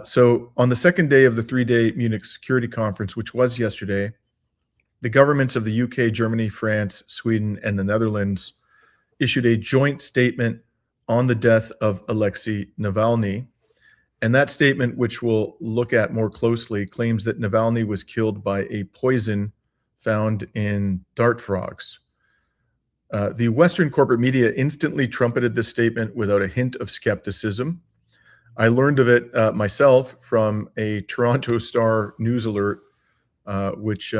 So on the second day of the three-day Munich Security Conference, which was yesterday, the governments of the UK, Germany, France, Sweden, and the Netherlands issued a joint statement on the death of Alexei Navalny. And that statement, which we'll look at more closely, claims that Navalny was killed by a poison found in dart frogs. The Western corporate media instantly trumpeted this statement without a hint of skepticism. I learned of it myself from a Toronto Star news alert, which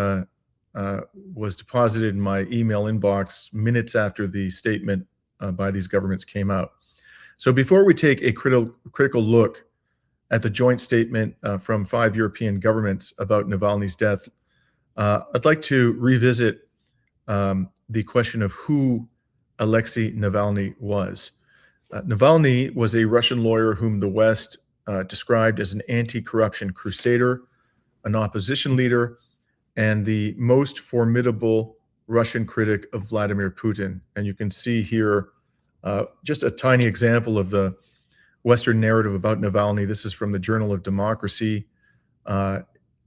was deposited in my email inbox minutes after the statement by these governments came out. So before we take a critical look at the joint statement from 5 European governments about Navalny's death, I'd like to revisit the question of who Alexei Navalny was. Navalny was a Russian lawyer whom the West described as an anti-corruption crusader, an opposition leader, and the most formidable Russian critic of Vladimir Putin. And you can see here just a tiny example of the Western narrative about Navalny. This is from the Journal of Democracy, the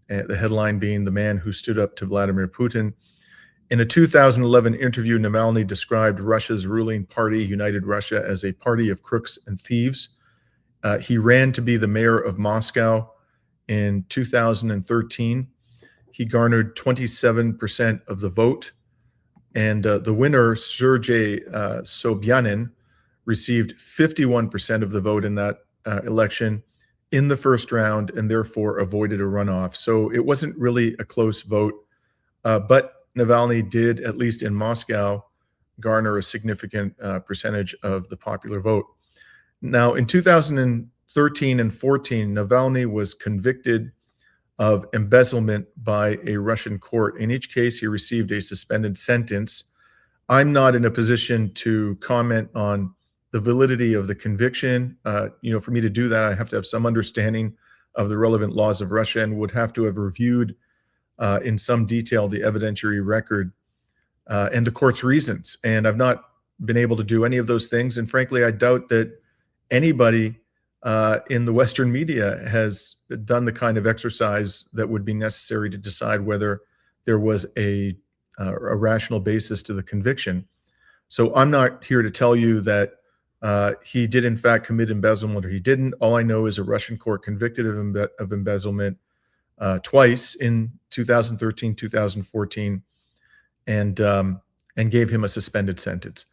headline being "The Man Who Stood Up to Vladimir Putin." In a 2011 interview, Navalny described Russia's ruling party, United Russia, as a party of crooks and thieves. He ran to be the mayor of Moscow in 2013. He garnered 27% of the vote, and the winner, Sergei Sobyanin, received 51% of the vote in that election in the first round and therefore avoided a runoff. So it wasn't really a close vote, but Navalny did, at least in Moscow, garner a significant percentage of the popular vote. Now, in 2013 and 14, Navalny was convicted of embezzlement by a Russian court. In each case, he received a suspended sentence. I'm not in a position to comment on the validity of the conviction. For me to do that, I have to have some understanding of the relevant laws of Russia and would have to have reviewed in some detail the evidentiary record and the court's reasons. And I've not been able to do any of those things. And frankly, I doubt that anybody in the Western media has done the kind of exercise that would be necessary to decide whether there was a rational basis to the conviction. So I'm not here to tell you that he did in fact commit embezzlement or he didn't. All I know is a Russian court convicted of embezzlement twice in 2013, 2014, and gave him a suspended sentence.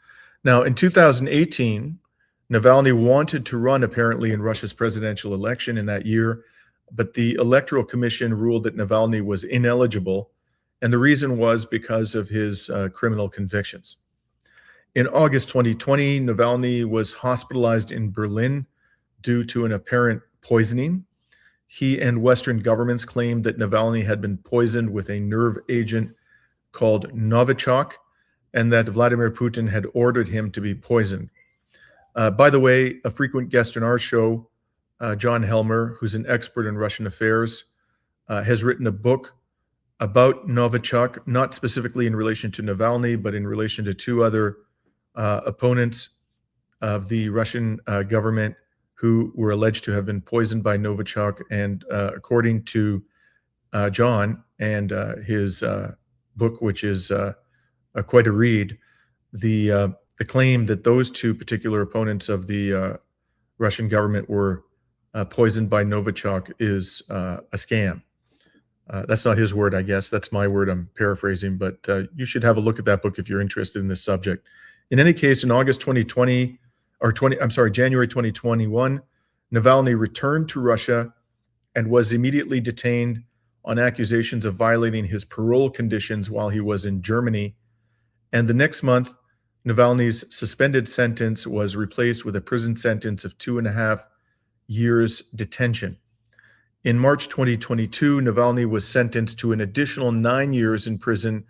Now, in 2018, Navalny wanted to run apparently in Russia's presidential election in that year, but the Electoral Commission ruled that Navalny was ineligible, and the reason was because of his criminal convictions. In August 2020, Navalny was hospitalized in Berlin due to an apparent poisoning. He and Western governments claimed that Navalny had been poisoned with a nerve agent called Novichok, and that Vladimir Putin had ordered him to be poisoned. By the way, a frequent guest on our show, John Helmer, who's an expert in Russian affairs, has written a book about Novichok, not specifically in relation to Navalny, but in relation to two other opponents of the Russian government who were alleged to have been poisoned by Novichok. And according to John and his book, which is quite a read, the claim that those two particular opponents of the Russian government were poisoned by Novichok is a scam. That's not his word, I guess. That's my word. I'm paraphrasing, but you should have a look at that book if you're interested in this subject. In any case, in January 2021, Navalny returned to Russia and was immediately detained on accusations of violating his parole conditions while he was in Germany. And the next month, Navalny's suspended sentence was replaced with a prison sentence of 2.5 years detention. In March 2022, Navalny was sentenced to an additional 9 years in prison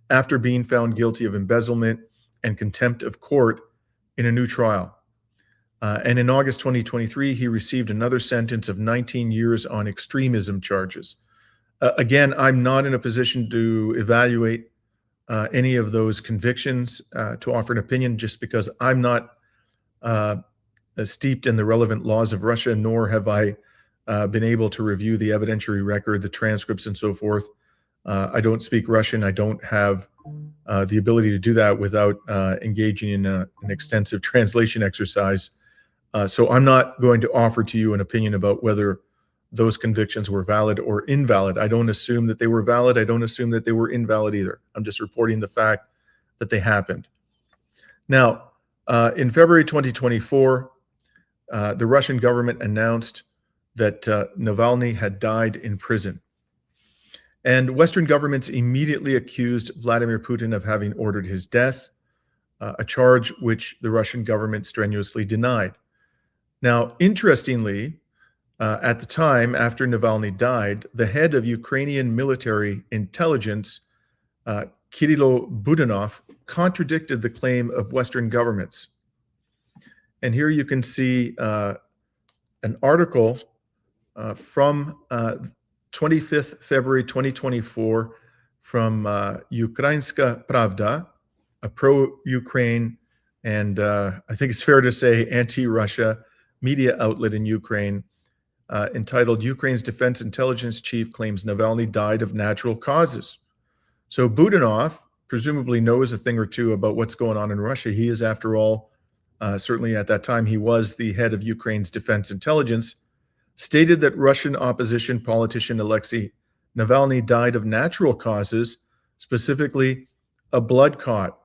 after being found guilty of embezzlement and contempt of court in a new trial. And in August 2023, he received another sentence of 19 years on extremism charges. Again, I'm not in a position to evaluate any of those convictions to offer an opinion, just because I'm not steeped in the relevant laws of Russia, nor have I been able to review the evidentiary record, the transcripts, and so forth. I don't speak Russian. I don't have the ability to do that without engaging in an extensive translation exercise. So I'm not going to offer to you an opinion about whether those convictions were valid or invalid. I don't assume that they were valid. I don't assume that they were invalid either. I'm just reporting the fact that they happened. Now, in February 2024, the Russian government announced that Navalny had died in prison. And Western governments immediately accused Vladimir Putin of having ordered his death, a charge which the Russian government strenuously denied. Now, interestingly, at the time after Navalny died, the head of Ukrainian military intelligence, Kirilo Budanov, contradicted the claim of Western governments. And here you can see an article from 25th February 2024 from Ukrainska Pravda, a pro-Ukraine and I think it's fair to say anti-Russia media outlet in Ukraine, entitled "Ukraine's Defense Intelligence Chief Claims Navalny Died of Natural Causes." So Budanov presumably knows a thing or two about what's going on in Russia. He is, after all, certainly at that time, he was the head of Ukraine's defense intelligence, stated that Russian opposition politician Alexei Navalny died of natural causes, specifically a blood clot.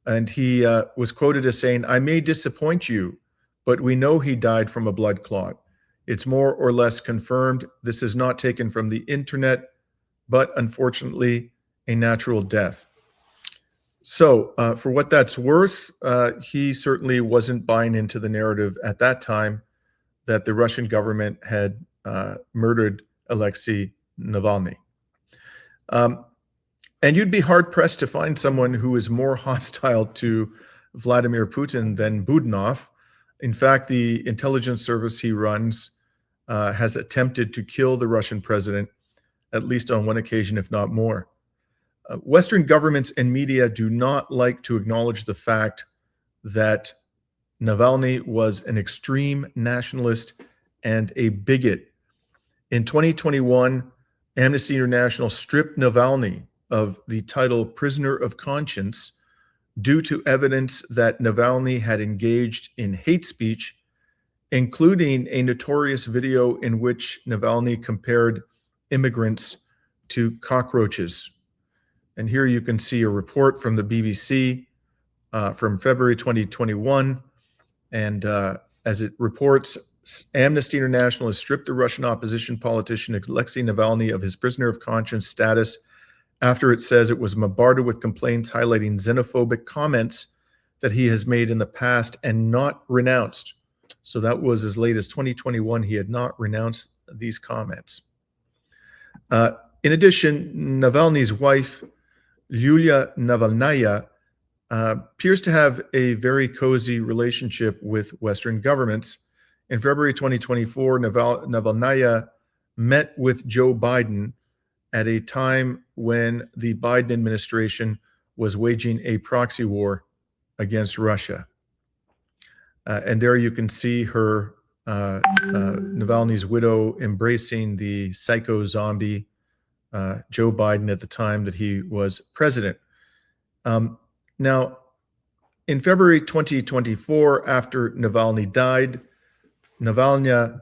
And he was quoted as saying, "I may disappoint you, but we know he died from a blood clot. It's more or less confirmed. This is not taken from the internet, but unfortunately, a natural death." So for what that's worth, he certainly wasn't buying into the narrative at that time that the Russian government had murdered Alexei Navalny. And you'd be hard-pressed to find someone who is more hostile to Vladimir Putin than Budanov. In fact, the intelligence service he runs has attempted to kill the Russian president, at least on one occasion, if not more. Western governments and media do not like to acknowledge the fact that Navalny was an extreme nationalist and a bigot. In 2021, Amnesty International stripped Navalny of the title Prisoner of Conscience due to evidence that Navalny had engaged in hate speech, including a notorious video in which Navalny compared immigrants to cockroaches. And here you can see a report from the BBC from February 2021. And as it reports, Amnesty International has stripped the Russian opposition politician Alexei Navalny of his prisoner of conscience status after it says it was bombarded with complaints highlighting xenophobic comments that he has made in the past and not renounced. So that was as late as 2021. He had not renounced these comments. In addition, Navalny's wife, Yulia Navalnaya, appears to have a very cozy relationship with Western governments. In February 2024, Navalnaya met with Joe Biden at a time when the Biden administration was waging a proxy war against Russia. And there you can see her, Navalny's widow, embracing the psycho zombie Joe Biden at the time that he was president. Now, in February 2024, after Navalny died, Navalnya,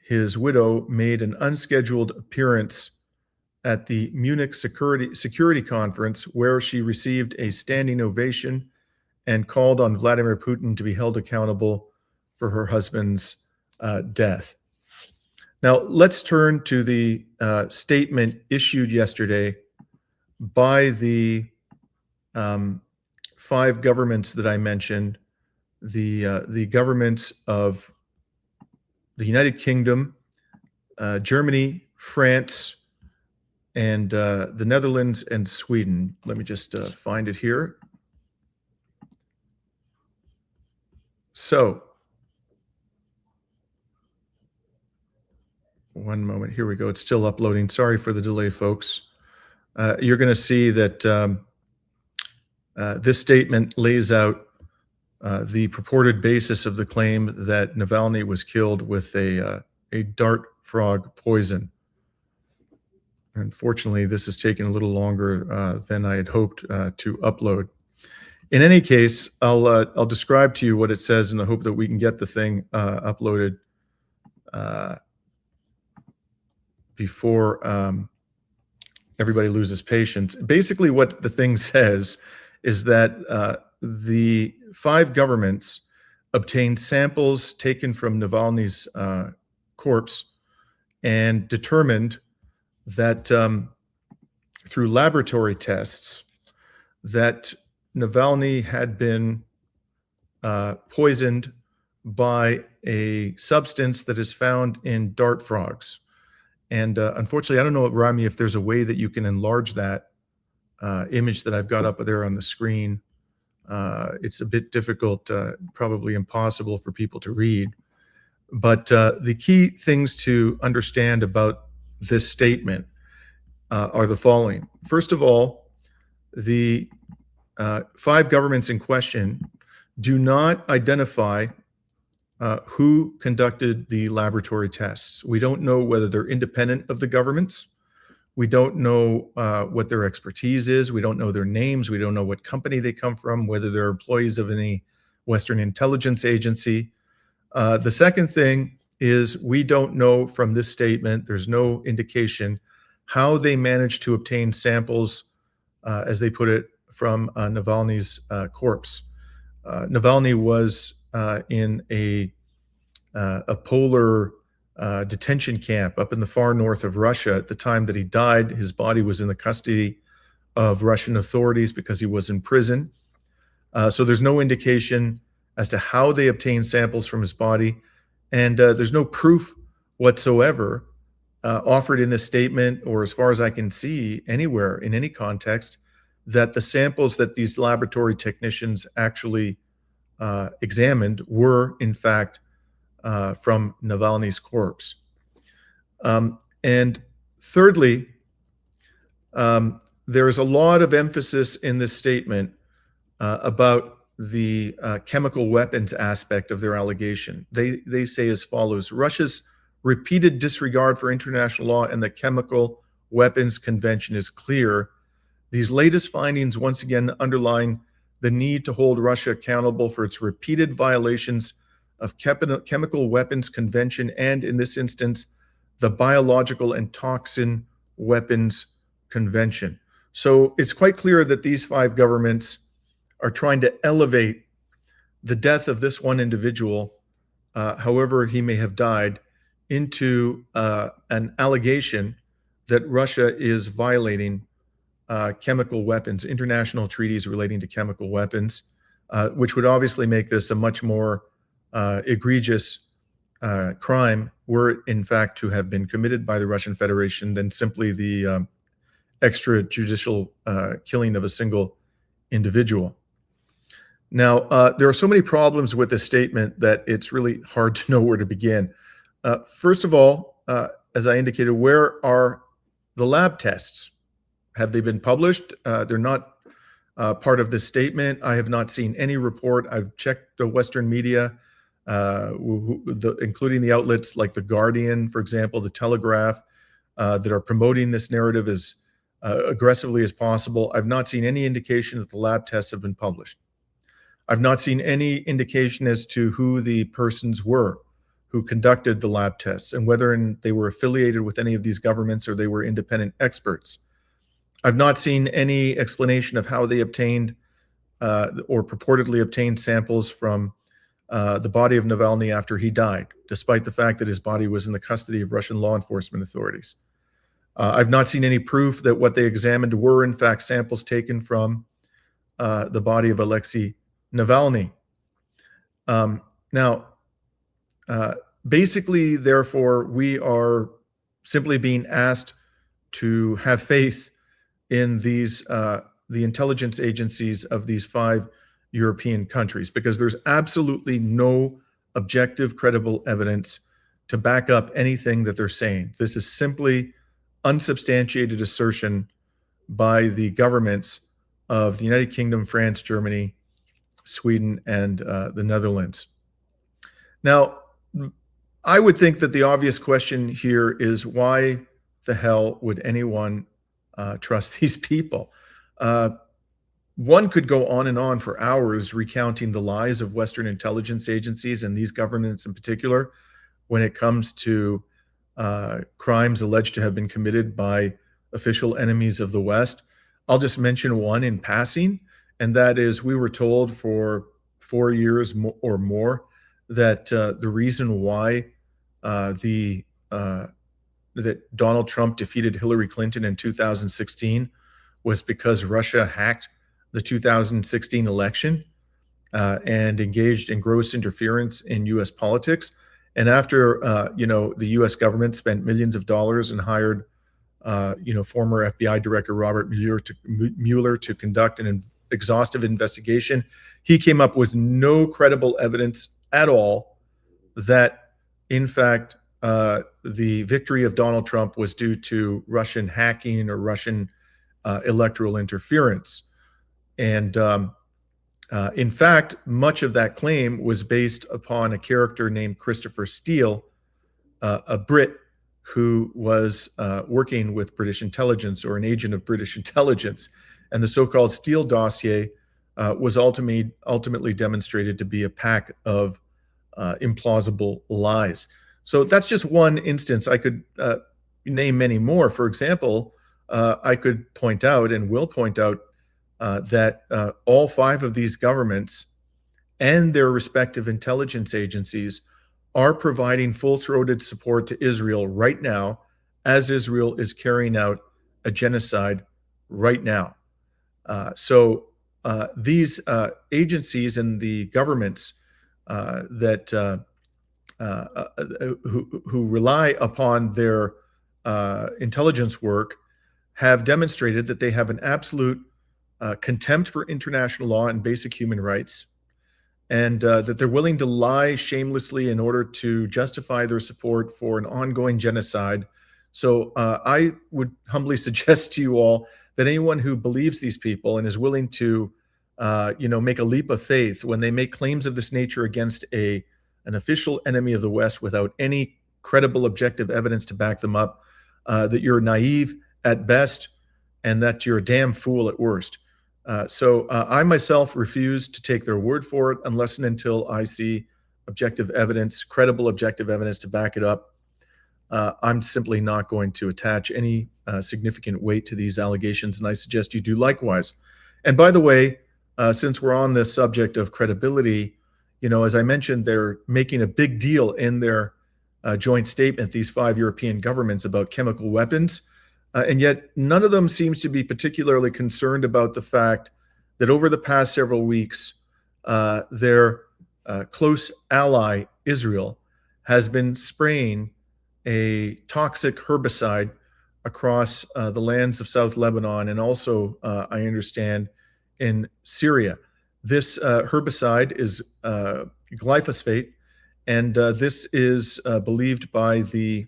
his widow, made an unscheduled appearance at the Munich Security Conference, where she received a standing ovation and called on Vladimir Putin to be held accountable for her husband's death. Now, let's turn to the statement issued yesterday by the 5 governments that I mentioned, the governments of the United Kingdom, Germany, France, and the Netherlands and Sweden. Let me just find it here. So, one moment. Here we go. It's still uploading. Sorry for the delay, folks. You're going to see that this statement lays out the purported basis of the claim that Navalny was killed with a a dart frog poison. Unfortunately, this has taken a little longer than I had hoped to upload. In any case, I'll describe to you what it says in the hope that we can get the thing uploaded before everybody loses patience. Basically, what the thing says is that the 5 governments obtained samples taken from Navalny's corpse and determined that through laboratory tests that Navalny had been poisoned by a substance that is found in dart frogs. And unfortunately, I don't know, Rami, if there's a way that you can enlarge that image that I've got up there on the screen. It's a bit difficult, probably impossible for people to read. But the key things to understand about this statement are the following. First of all, the 5 governments in question do not identify who conducted the laboratory tests. We don't know whether they're independent of the governments. We don't know what their expertise is. We don't know their names. We don't know what company they come from, whether they're employees of any Western intelligence agency. The second thing is we don't know from this statement, there's no indication how they managed to obtain samples, as they put it, from Navalny's corpse. Navalny was in a polar detention camp up in the far north of Russia at the time that he died. His body was in the custody of Russian authorities because he was in prison. So there's no indication as to how they obtained samples from his body. And there's no proof whatsoever offered in this statement, or as far as I can see anywhere in any context, that the samples that these laboratory technicians actually examined were, in fact, from Navalny's corpse. And thirdly, there is a lot of emphasis in this statement about the chemical weapons aspect of their allegation. They say as follows: Russia's repeated disregard for international law and the Chemical Weapons Convention is clear. These latest findings once again underline the need to hold Russia accountable for its repeated violations of Chemical Weapons Convention and, in this instance, the Biological and Toxin Weapons Convention. So it's quite clear that these 5 governments are trying to elevate the death of this one individual, however he may have died, into an allegation that Russia is violating chemical weapons, international treaties relating to chemical weapons, which would obviously make this a much more egregious crime were it in fact to have been committed by the Russian Federation than simply the extrajudicial killing of a single individual. Now, there are so many problems with this statement that it's really hard to know where to begin. First of all, as I indicated, where are the lab tests? Have they been published? They're not part of this statement. I have not seen any report. I've checked the Western media, including the outlets like The Guardian, for example, The Telegraph, that are promoting this narrative as aggressively as possible. I've not seen any indication that the lab tests have been published. I've not seen any indication as to who the persons were who conducted the lab tests and whether they were affiliated with any of these governments or they were independent experts. I've not seen any explanation of how they obtained or purportedly obtained samples from the body of Navalny after he died, despite the fact that his body was in the custody of Russian law enforcement authorities. I've not seen any proof that what they examined were, in fact, samples taken from the body of Alexei Navalny. Basically, therefore, we are simply being asked to have faith in these the intelligence agencies of these 5 European countries, because there's absolutely no objective, credible evidence to back up anything that they're saying. This is simply unsubstantiated assertion by the governments of the United Kingdom, France, Germany, Sweden, and the Netherlands. Now, I would think that the obvious question here is why the hell would anyone trust these people? One could go on and on for hours recounting the lies of Western intelligence agencies and these governments in particular when it comes to crimes alleged to have been committed by official enemies of the West. I'll just mention one in passing, and that is we were told for 4 years or more that the reason why that Donald Trump defeated Hillary Clinton in 2016 was because Russia hacked the 2016 election and engaged in gross interference in U.S. politics. And after the U.S. government spent millions of dollars and hired former FBI Director Robert Mueller to conduct an exhaustive investigation, he came up with no credible evidence at all that, in fact, the victory of Donald Trump was due to Russian hacking or Russian electoral interference. And in fact, much of that claim was based upon a character named Christopher Steele, a Brit who was working with British intelligence or an agent of British intelligence. And the so-called Steele dossier was ultimately demonstrated to be a pack of implausible lies. So that's just one instance. I could name many more. For example, I could point out and will point out that all 5 of these governments and their respective intelligence agencies are providing full-throated support to Israel right now, as Israel is carrying out a genocide right now. So these agencies and the governments who rely upon their intelligence work have demonstrated that they have an absolute contempt for international law and basic human rights, and that they're willing to lie shamelessly in order to justify their support for an ongoing genocide. So I would humbly suggest to you all that anyone who believes these people and is willing to make a leap of faith when they make claims of this nature against an official enemy of the West without any credible objective evidence to back them up, that you're naive at best and that you're a damn fool at worst. So I myself refuse to take their word for it unless and until I see objective evidence, credible objective evidence to back it up. I'm simply not going to attach any significant weight to these allegations, and I suggest you do likewise. And by the way, since we're on the subject of credibility, as I mentioned, they're making a big deal in their joint statement, these 5 European governments, about chemical weapons. And yet none of them seems to be particularly concerned about the fact that over the past several weeks, their close ally, Israel, has been spraying a toxic herbicide across the lands of South Lebanon and also, I understand, in Syria. This herbicide is glyphosate, and this is believed by the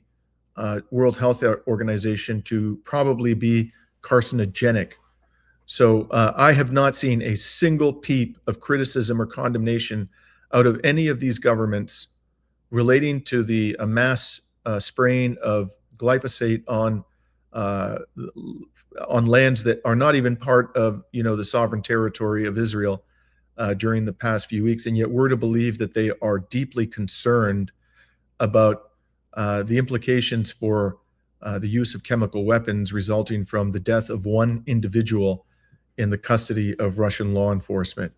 World Health Organization to probably be carcinogenic. So I have not seen a single peep of criticism or condemnation out of any of these governments relating to the mass spraying of glyphosate on lands that are not even part of the sovereign territory of Israel during the past few weeks. And yet we're to believe that they are deeply concerned about the implications for the use of chemical weapons resulting from the death of one individual in the custody of Russian law enforcement.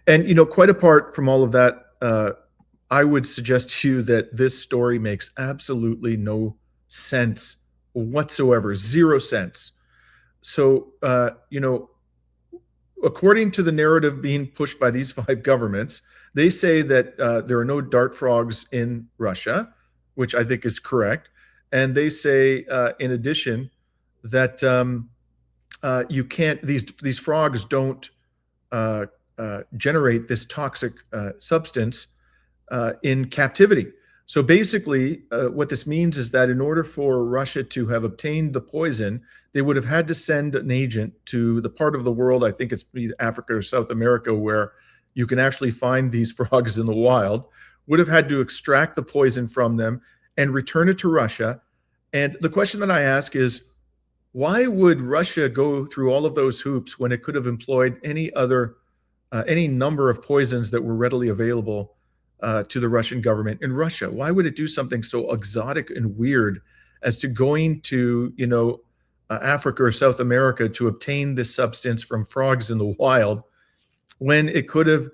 And, quite apart from all of that, I would suggest to you that this story makes absolutely no sense whatsoever, 0 sense. So, according to the narrative being pushed by these 5 governments, they say that there are no dart frogs in Russia, which I think is correct. And they say, in addition, that you can't, these frogs don't generate this toxic substance in captivity. So basically, what this means is that in order for Russia to have obtained the poison, they would have had to send an agent to the part of the world, I think it's Africa or South America, where you can actually find these frogs in the wild, would have had to extract the poison from them and return it to Russia. And the question that I ask is, why would Russia go through all of those hoops when it could have employed any number of poisons that were readily available to the Russian government in Russia? Why would it do something so exotic and weird as to going to, Africa or South America to obtain this substance from frogs in the wild when it could have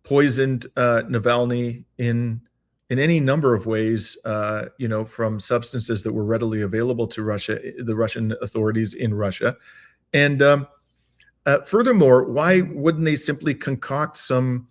poisoned Navalny in any number of ways, from substances that were readily available to Russia, the Russian authorities in Russia. And furthermore, why wouldn't they simply concoct some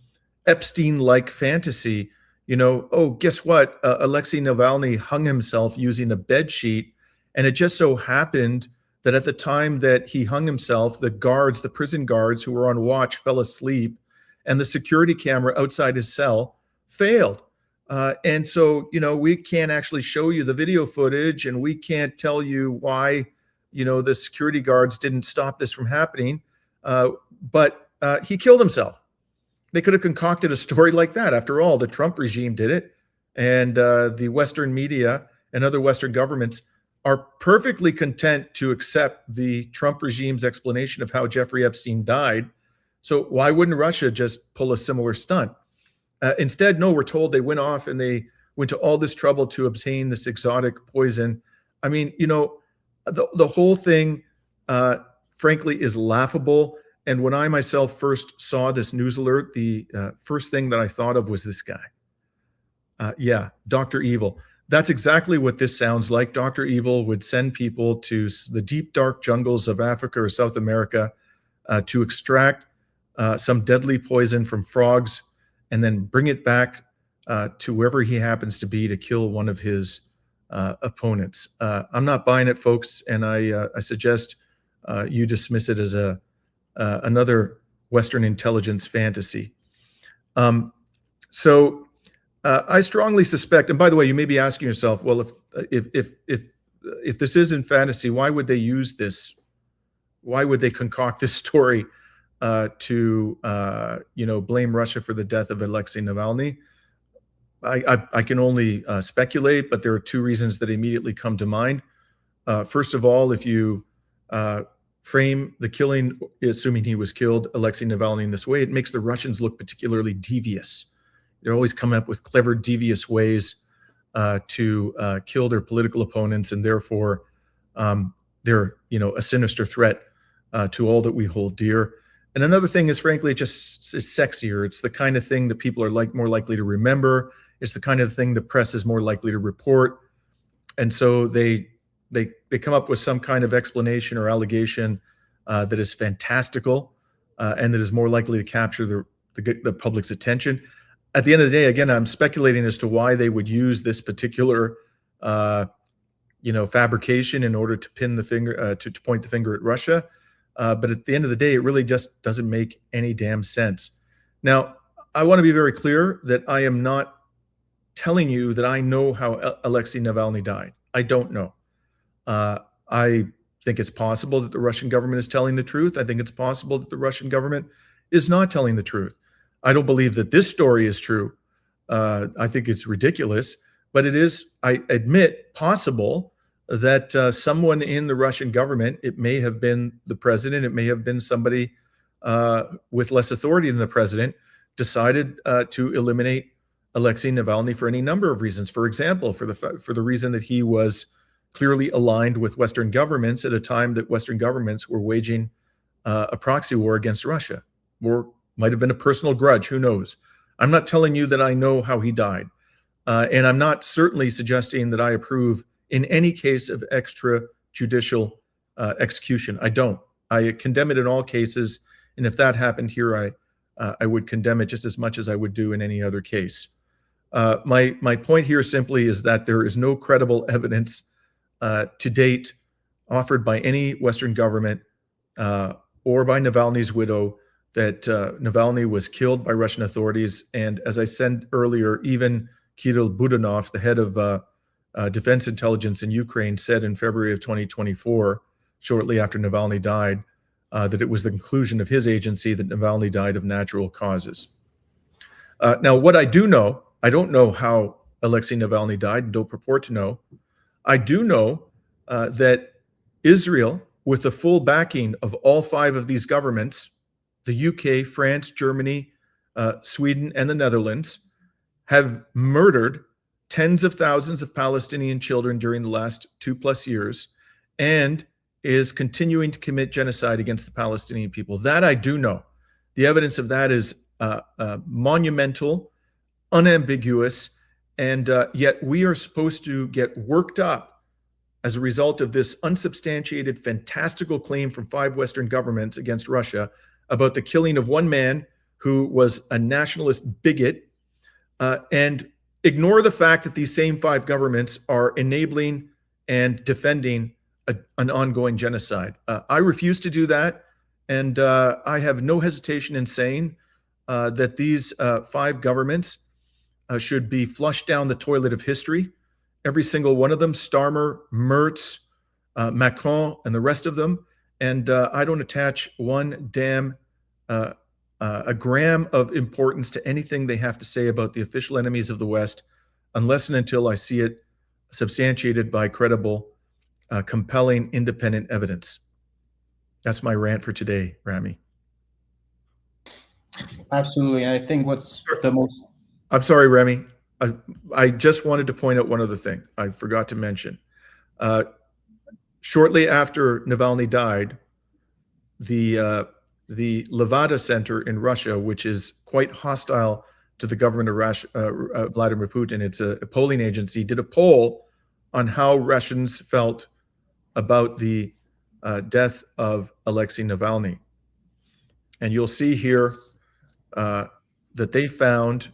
Epstein-like fantasy? Oh, guess what? Alexei Navalny hung himself using a bed sheet, and it just so happened that at the time that he hung himself, the prison guards who were on watch fell asleep, and the security camera outside his cell failed. And so, we can't actually show you the video footage, and we can't tell you why, the security guards didn't stop this from happening. But he killed himself. They could have concocted a story like that. After all, the Trump regime did it, and the Western media and other Western governments are perfectly content to accept the Trump regime's explanation of how Jeffrey Epstein died. So why wouldn't Russia just pull a similar stunt? Instead, no, we're told they went off and they went to all this trouble to obtain this exotic poison. I mean, the whole thing, frankly, is laughable. And when I myself first saw this news alert, the first thing that I thought of was this guy. Yeah, Dr. Evil. That's exactly what this sounds like. Dr. Evil would send people to the deep, dark jungles of Africa or South America to extract some deadly poison from frogs and then bring it back to wherever he happens to be to kill one of his opponents. I'm not buying it, folks, and I suggest you dismiss it as another Western intelligence fantasy. I strongly suspect, and by the way, you may be asking yourself, well, if this isn't fantasy, why would they use this? Why would they concoct this story to blame Russia for the death of Alexei Navalny? I can only speculate, but there are two reasons that immediately come to mind. First of all, if you frame the killing, assuming he was killed, Alexei Navalny, in this way, it makes the Russians look particularly devious. They're always coming up with clever, devious ways to kill their political opponents, and therefore they're a sinister threat to all that we hold dear. And another thing is, frankly, it just is sexier. It's the kind of thing that people are more likely to remember. It's the kind of thing the press is more likely to report. And so they come up with some kind of explanation or allegation that is fantastical and that is more likely to capture the public's attention. At the end of the day, again, I'm speculating as to why they would use this particular, fabrication in order to pin the finger, to point the finger at Russia. But at the end of the day, it really just doesn't make any damn sense. Now, I want to be very clear that I am not telling you that I know how Alexei Navalny died. I don't know. I think it's possible that the Russian government is telling the truth. I think it's possible that the Russian government is not telling the truth. I don't believe that this story is true. I think it's ridiculous, but it is, I admit, possible that someone in the Russian government, it may have been the president, it may have been somebody with less authority than the president, decided to eliminate Alexei Navalny for any number of reasons. For example, for the reason that he was clearly aligned with Western governments at a time that Western governments were waging a proxy war against Russia, or might have been a personal grudge, who knows. I'm not telling you that I know how he died. And I'm not certainly suggesting that I approve in any case of extrajudicial execution. I don't. I condemn it in all cases. And if that happened here, I would condemn it just as much as I would do in any other case. My point here simply is that there is no credible evidence to date offered by any Western government or by Navalny's widow that Navalny was killed by Russian authorities. And as I said earlier, even Kirill Budanov, the head of defense intelligence in Ukraine, said in February of 2024, shortly after Navalny died, that it was the conclusion of his agency that Navalny died of natural causes. Now, what I do know I don't know how Alexei Navalny died and don't purport to know. I do know that Israel, with the full backing of all 5 of these governments, the UK, France, Germany, Sweden, and the Netherlands, have murdered tens of thousands of Palestinian children during the last 2+ years and is continuing to commit genocide against the Palestinian people. That I do know. The evidence of that is monumental, unambiguous, and yet we are supposed to get worked up as a result of this unsubstantiated, fantastical claim from 5 Western governments against Russia about the killing of one man who was a nationalist bigot, and ignore the fact that these same 5 governments are enabling and defending an ongoing genocide. I refuse to do that, and I have no hesitation in saying that these 5 governments should be flushed down the toilet of history. Every single one of them, Starmer, Merz, Macron, and the rest of them. And I don't attach one damn a gram of importance to anything they have to say about the official enemies of the West, unless and until I see it substantiated by credible, compelling, independent evidence. That's my rant for today, Rami. Absolutely. And I think what's the most... I'm sorry, Rami. I just wanted to point out one other thing I forgot to mention. Shortly after Navalny died, the Levada Center in Russia, which is quite hostile to the government of Vladimir Putin, it's a polling agency, did a poll on how Russians felt about the death of Alexei Navalny. And you'll see here that they found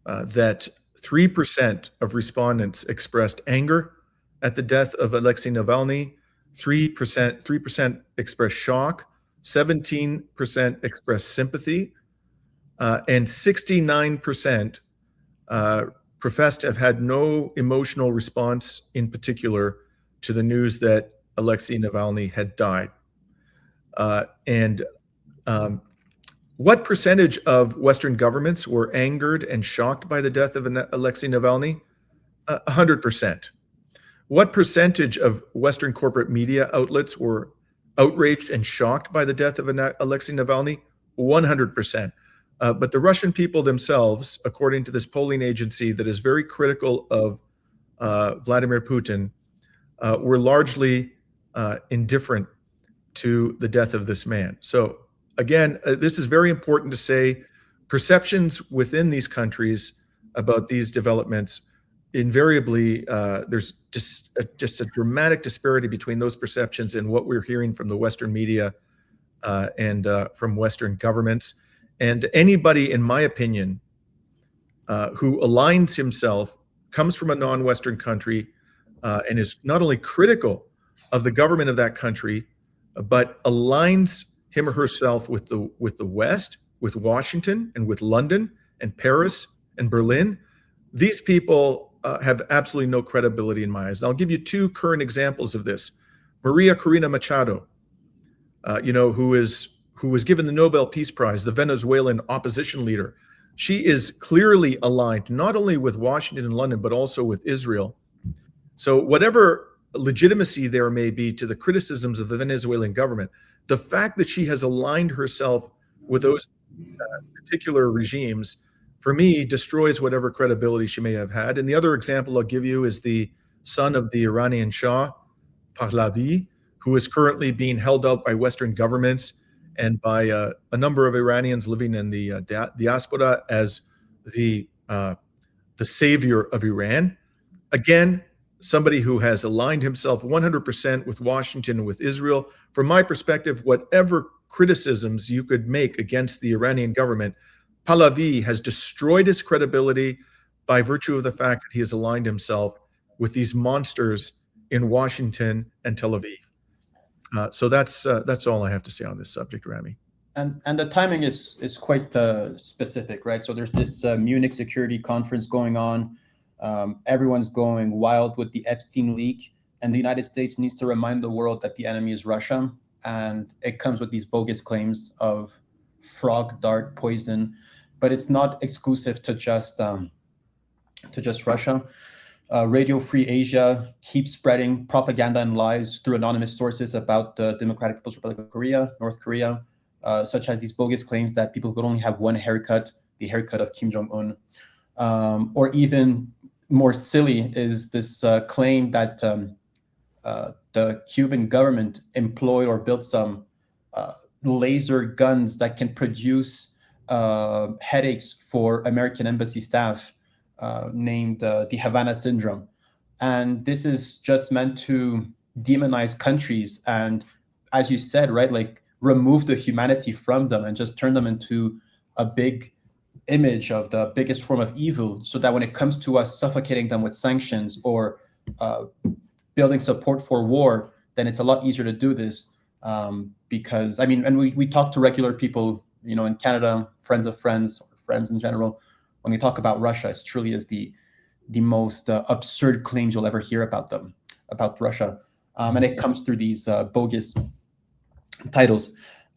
that 3% of respondents expressed anger at the death of Alexei Navalny, 3% expressed shock, 17% expressed sympathy, and 69% professed to have had no emotional response in particular to the news that Alexei Navalny had died. What percentage of Western governments were angered and shocked by the death of Alexei Navalny? 100%. What percentage of Western corporate media outlets were outraged and shocked by the death of Alexei Navalny? 100%. But the Russian people themselves, according to this polling agency that is very critical of Vladimir Putin, were largely indifferent to the death of this man. So again, this is very important to say. Perceptions within these countries about these developments, invariably, there's just a dramatic disparity between those perceptions and what we're hearing from the Western media and from Western governments. And anybody, in my opinion, who aligns himself, comes from a non-Western country, and is not only critical of the government of that country, but aligns him or herself with the West, with Washington and with London and Paris and Berlin, these people have absolutely no credibility in my eyes. And I'll give you 2 current examples of this. Maria Corina Machado, who was given the Nobel Peace Prize, the Venezuelan opposition leader. She is clearly aligned not only with Washington and London, but also with Israel. So whatever legitimacy there may be to the criticisms of the Venezuelan government, the fact that she has aligned herself with those particular regimes, for me, destroys whatever credibility she may have had. And the other example I'll give you is the son of the Iranian Shah, Pahlavi, who is currently being held out by Western governments and by a number of Iranians living in the diaspora as the savior of Iran. Again, somebody who has aligned himself 100% with Washington and with Israel. From my perspective, whatever criticisms you could make against the Iranian government, Pahlavi has destroyed his credibility by virtue of the fact that he has aligned himself with these monsters in Washington and Tel Aviv. So that's all I have to say on this subject, Rami. And the timing is quite specific, right? So there's this Munich Security Conference going on. Everyone's going wild with the Epstein leak, and the United States needs to remind the world that the enemy is Russia, and it comes with these bogus claims of frog dart poison, but it's not exclusive to just to just Russia. Radio Free Asia keeps spreading propaganda and lies through anonymous sources about the Democratic People's Republic of Korea, North Korea, such as these bogus claims that people could only have one haircut, the haircut of Kim Jong-un. Or even more silly is this claim that the Cuban government employed or built some laser guns that can produce headaches for American embassy staff, named the Havana syndrome. And this is just meant to demonize countries and, as you said, right, like remove the humanity from them and just turn them into a big image of the biggest form of evil, so that when it comes to us suffocating them with sanctions or building support for war, then it's a lot easier to do this. Because, I mean, and we talk to regular people, you know, in Canada, friends of friends, or friends in general. When we talk about Russia, it truly is the most absurd claims you'll ever hear about them, about Russia. And it comes through these bogus titles.